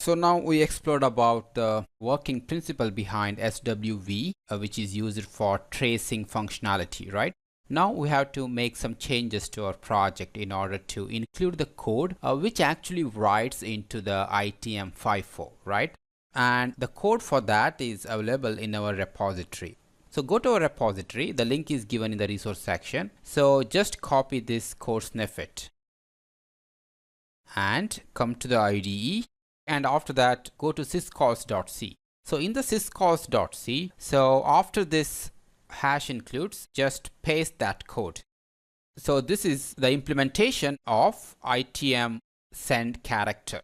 So now we explored about the working principle behind SWV, which is used for tracing functionality, right? Now we have to make some changes to our project in order to include the code which actually writes into the ITM54, right? And the code for that is available in our repository. So go to our repository, the link is given in the resource section. So just copy this code snippet and come to the IDE. And after that, go to syscalls.c. So in the syscalls.c, so after this hash includes, just paste that code. So this is the implementation of ITM send character.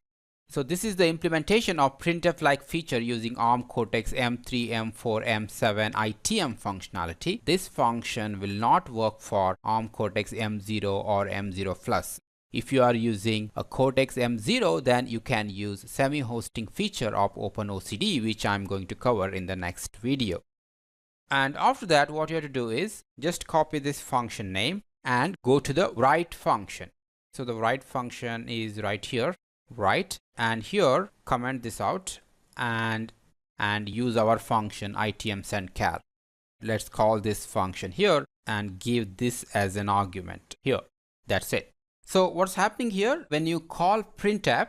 So this is the implementation of printf-like feature using ARM Cortex M3, M4, M7 ITM functionality. This function will not work for ARM Cortex M0 or M0 Plus. If you are using a Cortex M0, then you can use semi-hosting feature of OpenOCD, which I'm going to cover in the next video. And after that, what you have to do is just copy this function name and go to the write function. So the write function is right here, write, and here comment this out and use our function ITM send char. Let's call this function here and give this as an argument here. That's it. So what's happening here when you call printf?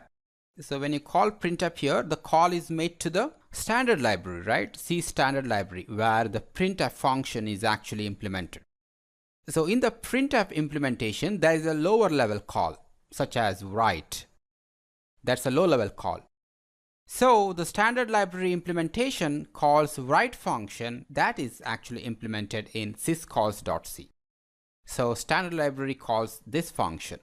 So when you call printf here, the call is made to the standard library, right? C standard library, where the printf function is actually implemented. So in the printf implementation, there is a lower level call such as write. That's a low level call. So the standard library implementation calls write function that is actually implemented in syscalls.c. So standard library calls this function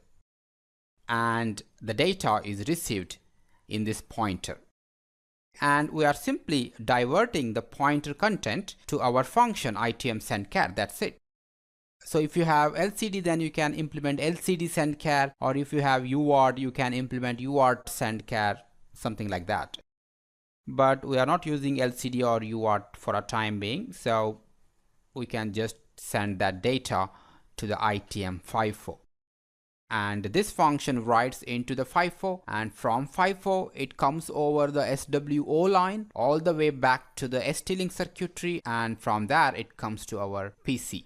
and the data is received in this pointer. And we are simply diverting the pointer content to our function ITM send char. That's it. So if you have LCD, then you can implement LCD send char, or if you have UART, you can implement UART send char, something like that. But we are not using LCD or UART for a time being, so we can just send that data to the ITM54. And this function writes into the FIFO, and from FIFO it comes over the SWO line all the way back to the ST-Link circuitry, and from there it comes to our PC.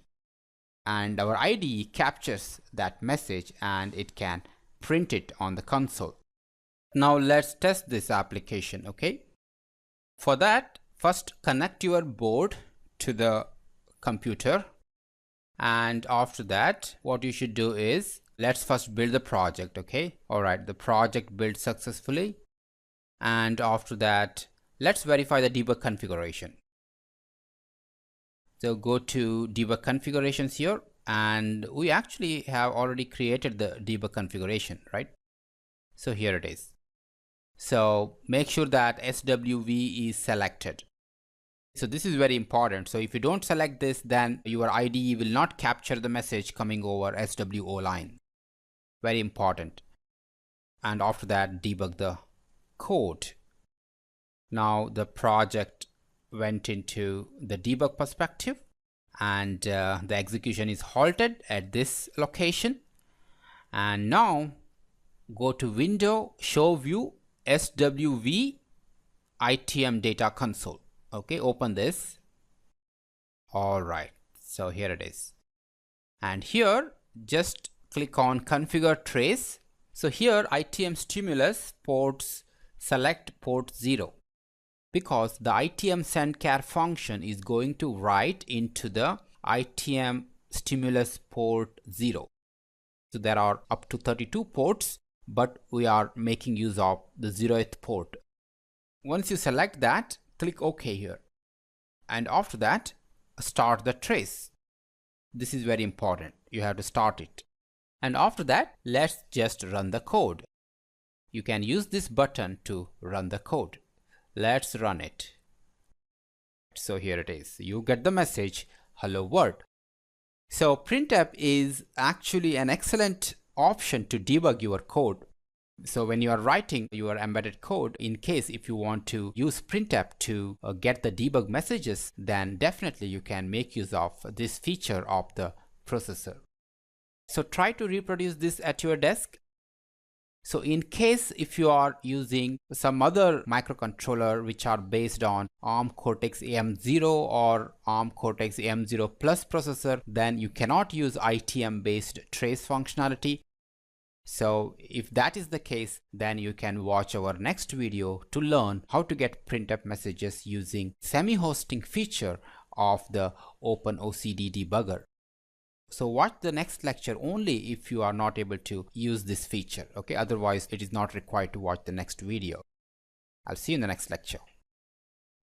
And our IDE captures that message and it can print it on the console. Now let's test this application, okay? For that, first connect your board to the computer, and after that what you should do is let's first build the project, okay? Alright, the project built successfully, and after that let's verify the debug configuration. So go to debug configurations here, and we actually have already created the debug configuration, right? So here it is. So make sure that SWV is selected. So this is very important. So if you don't select this, then your IDE will not capture the message coming over SWO line. Very important. And after that, debug the code. Now the project went into the debug perspective, and the execution is halted at this location. And now go to Window, Show View, SWV, ITM Data Console. Okay, open this. Alright, so here it is. And here just click on Configure Trace. So here ITM stimulus ports, select port 0. Because the ITM send char function is going to write into the ITM stimulus port 0. So there are up to 32 ports, but we are making use of the 0th port. Once you select that, click OK here. And after that, start the trace. This is very important. You have to start it. And after that, let's just run the code. You can use this button to run the code. Let's run it. So here it is. You get the message, hello world. So printf is actually an excellent option to debug your code. So when you are writing your embedded code, in case if you want to use printf to get the debug messages, then definitely you can make use of this feature of the processor. So try to reproduce this at your desk. So in case if you are using some other microcontroller which are based on ARM Cortex AM0 or ARM Cortex AM0 Plus processor, then you cannot use ITM based trace functionality. So if that is the case, then you can watch our next video to learn how to get printf messages using semi-hosting feature of the OpenOCD debugger. So watch the next lecture only if you are not able to use this feature, okay? Otherwise, it is not required to watch the next video. I'll see you in the next lecture.